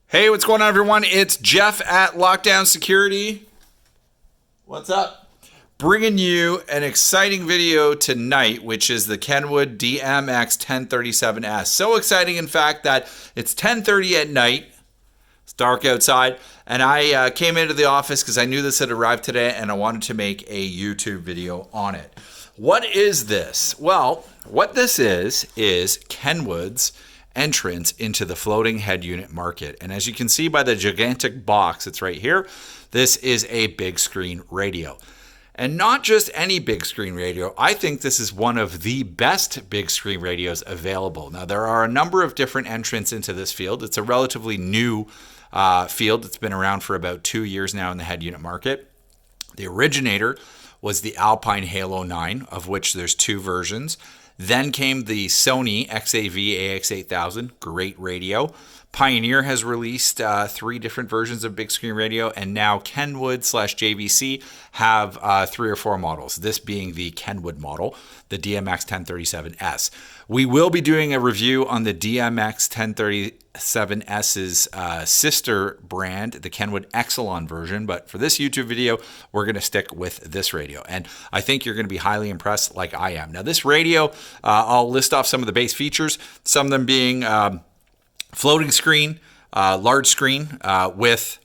Hey, what's going on, everyone? It's Jeff at Lockdown Security. What's up? Bringing you an exciting video tonight, which is the Kenwood DMX1037S. So exciting, in fact, that it's 10:30 at night. It's dark outside, and I came into the office because I knew this had arrived today, and I wanted to make a YouTube video on it. What is this? Well, what this is Kenwood's entrance into the floating head unit market. And as you can see by the gigantic box, it's right here, this is a big screen radio. And not just any big screen radio. I think this is one of the best big screen radios available. Now, there are a number of different entrants into this field. It's a relatively new field. It's been around for about 2 years now in the head unit market. The originator was the Alpine Halo 9, of which there's 2 versions. Then came the Sony XAV AX8000, great radio. Pioneer has released 3 different versions of big screen radio, and now Kenwood/JVC have 3 or 4 models, this being the Kenwood model, the DMX1037S. We will be doing a review on the DMX1037S's sister brand, the Kenwood Exelon version, but for this YouTube video, we're going to stick with this radio, and I think you're going to be highly impressed like I am. Now, this radio, I'll list off some of the base features, some of them being floating screen, large screen with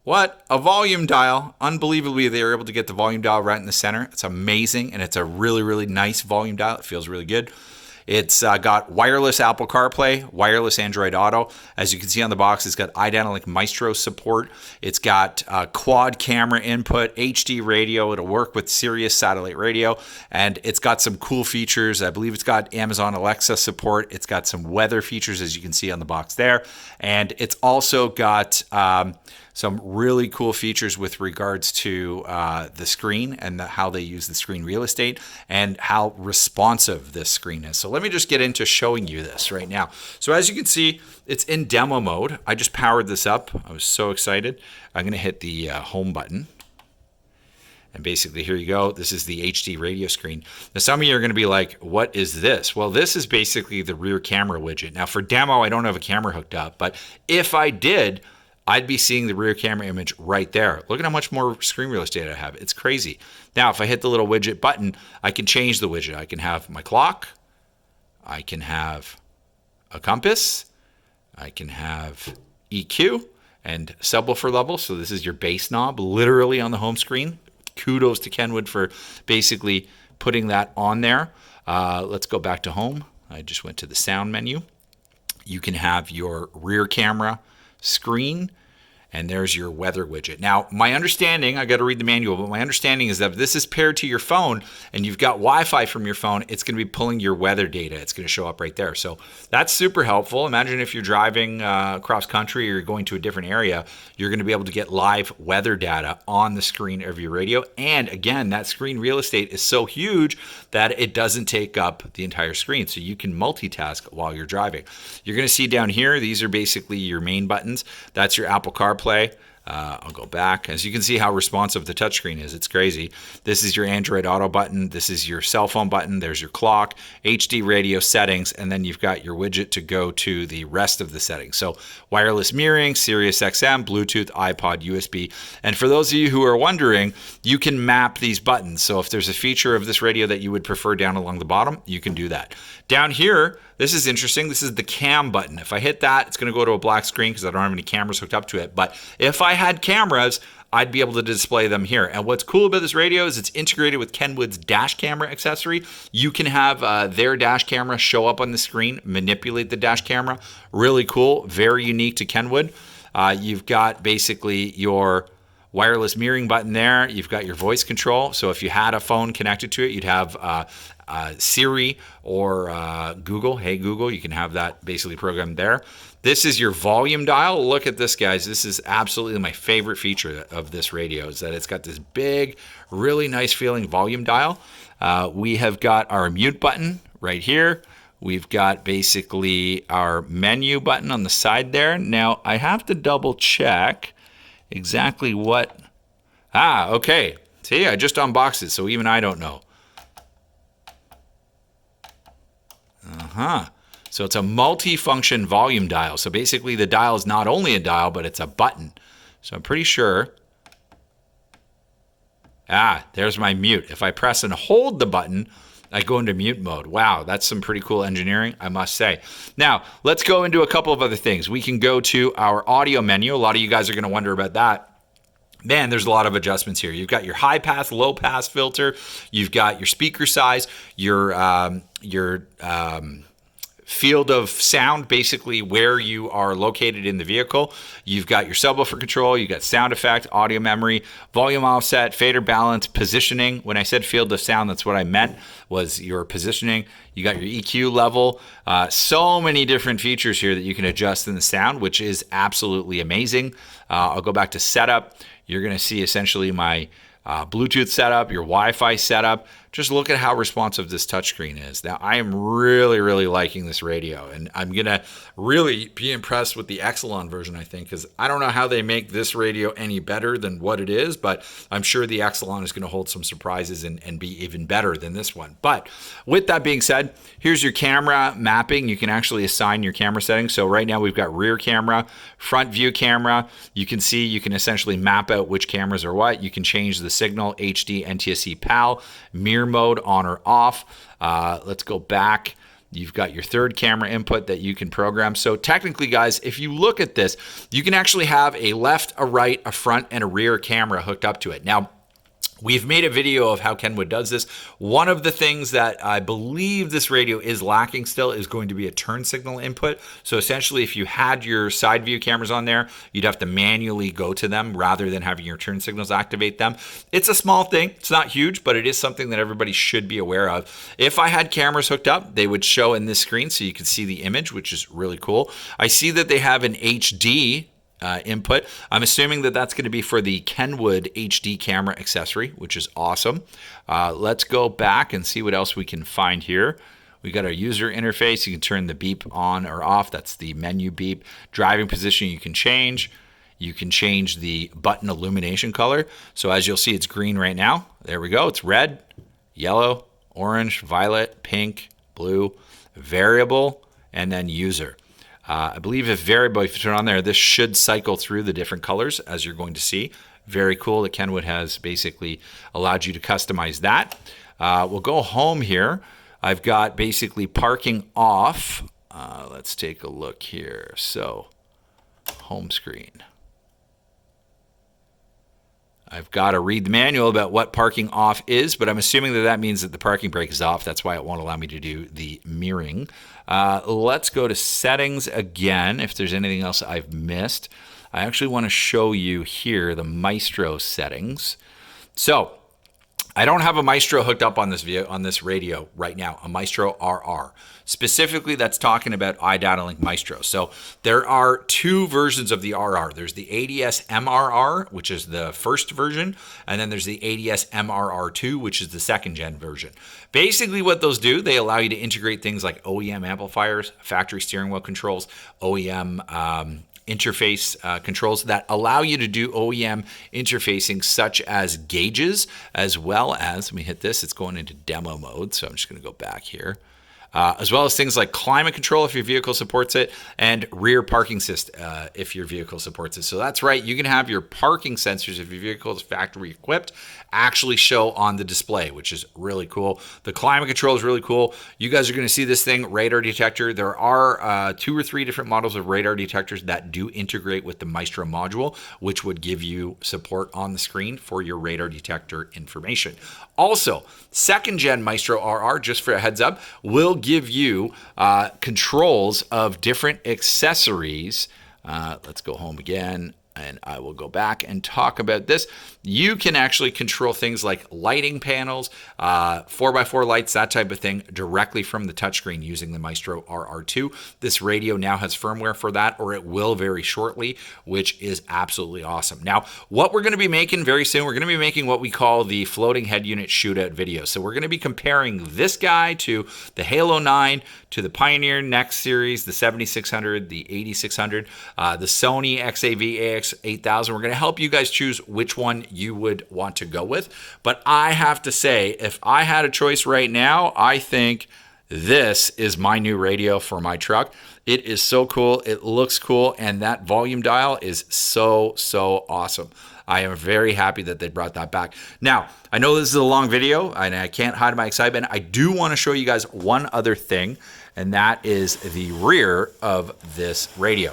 a volume dial. Unbelievably, they were able to get the volume dial right in the center. It's amazing, and it's a really, really nice volume dial. It feels really good. It's got wireless Apple CarPlay, wireless Android Auto. As you can see on the box, it's got iDynamic Maestro support. It's got quad camera input, HD radio. It'll work with Sirius satellite radio. And it's got some cool features. I believe it's got Amazon Alexa support. It's got some weather features, as you can see on the box there. And it's also got some really cool features with regards to the screen and how they use the screen real estate and how responsive this screen is. So let me just get into showing you this right now. So as you can see, it's in demo mode. I just powered this up. I was so excited. I'm going to hit the home button. And basically, here you go. This is the HD radio screen. Now, some of you are going to be like, what is this? Well, this is basically the rear camera widget. Now, for demo, I don't have a camera hooked up, but if I did, I'd be seeing the rear camera image right there. Look at how much more screen real estate I have. It's crazy. Now, if I hit the little widget button, I can change the widget. I can have my clock. I can have a compass. I can have EQ and subwoofer level. So this is your bass knob literally on the home screen. Kudos to Kenwood for basically putting that on there. Let's go back to home. I just went to the sound menu. You can have your rear camera screen, and there's your weather widget. Now, my understanding, I got to read the manual, but my understanding is that if this is paired to your phone and you've got Wi-Fi from your phone, it's going to be pulling your weather data. It's going to show up right there. So that's super helpful. Imagine if you're driving across country or you're going to a different area, you're going to be able to get live weather data on the screen of your radio. And again, that screen real estate is so huge that it doesn't take up the entire screen. So you can multitask while you're driving. You're going to see down here, these are basically your main buttons. That's your Apple CarPlay. I'll go back. As you can see how responsive the touchscreen is. It's crazy. This is your Android Auto button. This is your cell phone button. There's your clock, HD radio settings, and then you've got your widget to go to the rest of the settings. So wireless mirroring, Sirius XM, Bluetooth, iPod, USB. And for those of you who are wondering, you can map these buttons. So if there's a feature of this radio that you would prefer down along the bottom, you can do that. Down here, this is interesting. This is the cam button. If I hit that, it's going to go to a black screen because I don't have any cameras hooked up to it. But if I had cameras, I'd be able to display them here. And what's cool about this radio is it's integrated with Kenwood's dash camera accessory. You can have their dash camera show up on the screen, manipulate the dash camera. Really cool, very unique to Kenwood. You've got basically your wireless mirroring button there. You've got your voice control. So if you had a phone connected to it, you'd have Siri or Google. Hey, Google, you can have that basically programmed there. This is your volume dial. Look at this, guys. This is absolutely my favorite feature of this radio is that it's got this big, really nice feeling volume dial. We have got our mute button right here. We've got basically our menu button on the side there. Now, I have to double check exactly what... okay. See, I just unboxed it, so even I don't know. So it's a multi-function volume dial. So basically the dial is not only a dial, but it's a button. So I'm pretty sure. There's my mute. If I press and hold the button, I go into mute mode. Wow, that's some pretty cool engineering, I must say. Now, let's go into a couple of other things. We can go to our audio menu. A lot of you guys are going to wonder about that. Man, there's a lot of adjustments here. You've got your high pass, low pass filter. You've got your speaker size, your field of sound, basically where you are located in the vehicle. You've got your subwoofer control, you've got sound effect, audio memory, volume offset, fader balance, positioning. When I said field of sound, that's what I meant, was your positioning. You got your EQ level. So many different features here that you can adjust in the sound, which is absolutely amazing. I'll go back to setup. You're going to see essentially my Bluetooth setup, your Wi-Fi setup. Just look at how responsive this touchscreen is. Now, I am really, really liking this radio, and I'm going to really be impressed with the Exelon version, I think, because I don't know how they make this radio any better than what it is, but I'm sure the Exelon is going to hold some surprises and be even better than this one. But with that being said, here's your camera mapping. You can actually assign your camera settings. So right now we've got rear camera, front view camera. You can see, you can essentially map out which cameras are what. You can change the signal, HD, NTSC, PAL, mirror mode on or off. Let's go back. You've got your third camera input that you can program. So technically, guys, if you look at this, you can actually have a left, a right, a front, and a rear camera hooked up to it. Now, we've made a video of how Kenwood does this. One of the things that I believe this radio is lacking still is going to be a turn signal input. So essentially, if you had your side view cameras on there, you'd have to manually go to them rather than having your turn signals activate them. It's a small thing. It's not huge, but it is something that everybody should be aware of. If I had cameras hooked up, they would show in this screen so you could see the image, which is really cool. I see that they have an HD input. I'm assuming that that's going to be for the Kenwood HD camera accessory, which is awesome. Let's go back and see what else we can find here. We got our user interface. You can turn the beep on or off. That's the menu beep. Driving position you can change. You can change the button illumination color. So as you'll see, it's green right now. There we go. It's red, yellow, orange, violet, pink, blue, variable, and then user. I believe if variable, if you turn on there, this should cycle through the different colors as you're going to see. Very cool that Kenwood has basically allowed you to customize that. We'll go home here. I've got basically parking off. Let's take a look here. So home screen. I've got to read the manual about what parking off is, but I'm assuming that that means that the parking brake is off. That's why it won't allow me to do the mirroring. Let's go to settings again, if there's anything else I've missed. I actually want to show you here the Maestro settings. So I don't have a Maestro hooked up on this radio right now, a Maestro RR. Specifically, that's talking about iData-Link Maestro. So there are two versions of the RR. There's the ADS MRR, which is the first version, and then there's the ADS MRR2, which is the second gen version. Basically what those do, they allow you to integrate things like OEM amplifiers, factory steering wheel controls, OEM interface controls that allow you to do OEM interfacing such as gauges, as well as, let me hit this, it's going into demo mode, so I'm just going to go back here. As well as things like climate control if your vehicle supports it, and rear parking assist if your vehicle supports it. So that's right, you can have your parking sensors if your vehicle is factory equipped actually show on the display, which is really cool. The climate control is really cool. You guys are going to see this thing, radar detector. There are 2 or 3 different models of radar detectors that do integrate with the Maestro module, which would give you support on the screen for your radar detector information. Also, second gen Maestro RR, just for a heads up, will give you controls of different accessories. Let's go home again, and I will go back and talk about this. You can actually control things like lighting panels, 4x4 lights, that type of thing, directly from the touchscreen using the Maestro RR2. This radio now has firmware for that, or it will very shortly, which is absolutely awesome. Now, what we're going to be making very soon, we're going to be making what we call the floating head unit shootout video. So we're going to be comparing this guy to the Halo 9, to the Pioneer Next series, the 7600, the 8600, the Sony XAV AX8000. We're going to help you guys choose which one you would want to go with. But I have to say, if I had a choice right now, I think This is my new radio for my truck. It is so cool. It looks cool. And that volume dial is so awesome. I am very happy that they brought that back. Now, I know this is a long video and I can't hide my excitement. I do want to show you guys one other thing, and that is the rear of this radio.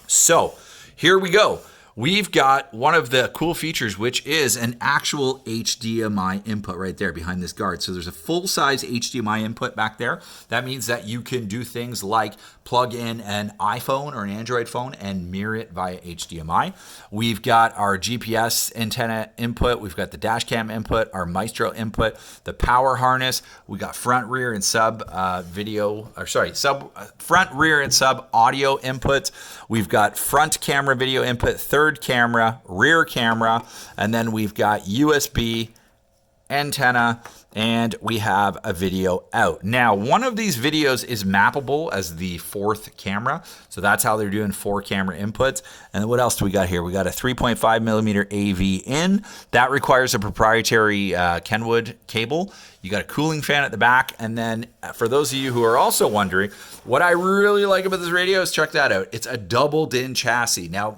So here we go. We've got one of the cool features, which is an actual HDMI input right there behind this guard. So there's a full-size HDMI input back there. That means that you can do things like plug in an iPhone or an Android phone and mirror it via HDMI. We've got our GPS antenna input. We've got the dash cam input, our Maestro input, the power harness. We got front, rear, and sub front, rear, and sub audio inputs. We've got front camera video input, third camera, rear camera, and then we've got USB antenna, and we have a video out. Now, one of these videos is mappable as the fourth camera, so that's how they're doing 4 camera inputs. And what else do we got here? We got a 3.5 millimeter AV in. That requires a proprietary Kenwood cable. You got a cooling fan at the back, and then for those of you who are also wondering, what I really like about this radio is check that out. It's a double DIN chassis. Now,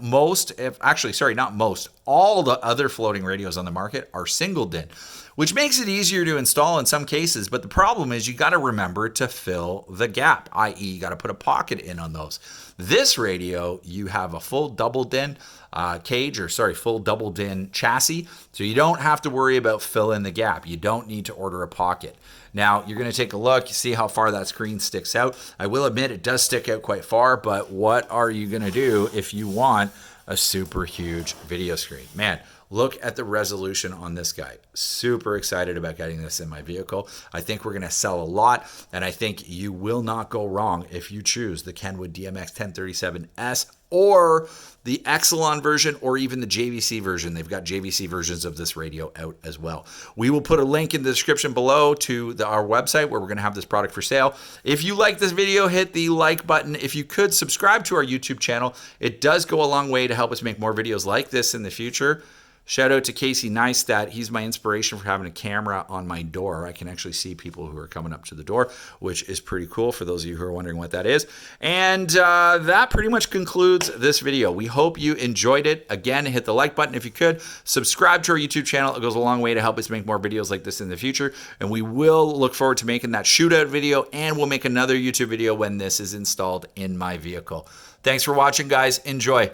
all the other floating radios on the market are single DIN, which makes it easier to install in some cases. But the problem is you got to remember to fill the gap, i.e. you got to put a pocket in on those. This radio, you have a full double DIN full double DIN chassis. So you don't have to worry about filling the gap. You don't need to order a pocket. Now, you're going to take a look, see how far that screen sticks out. I will admit it does stick out quite far, but what are you going to do if you want a super huge video screen? Man, look at the resolution on this guy. Super excited about getting this in my vehicle. I think we're going to sell a lot, and I think you will not go wrong if you choose the Kenwood DMX1037S or the Exelon version or even the JVC version. They've got JVC versions of this radio out as well. We will put a link in the description below to our website where we're going to have this product for sale. If you like this video, hit the like button. If you could subscribe to our YouTube channel, it does go a long way to help us make more videos like this in the future. Shout out to Casey Neistat. He's my inspiration for having a camera on my door. I can actually see people who are coming up to the door, which is pretty cool for those of you who are wondering what that is. And that pretty much concludes this video. We hope you enjoyed it. Again, hit the like button if you could. Subscribe to our YouTube channel. It goes a long way to help us make more videos like this in the future. And we will look forward to making that shootout video, and we'll make another YouTube video when this is installed in my vehicle. Thanks for watching, guys. Enjoy.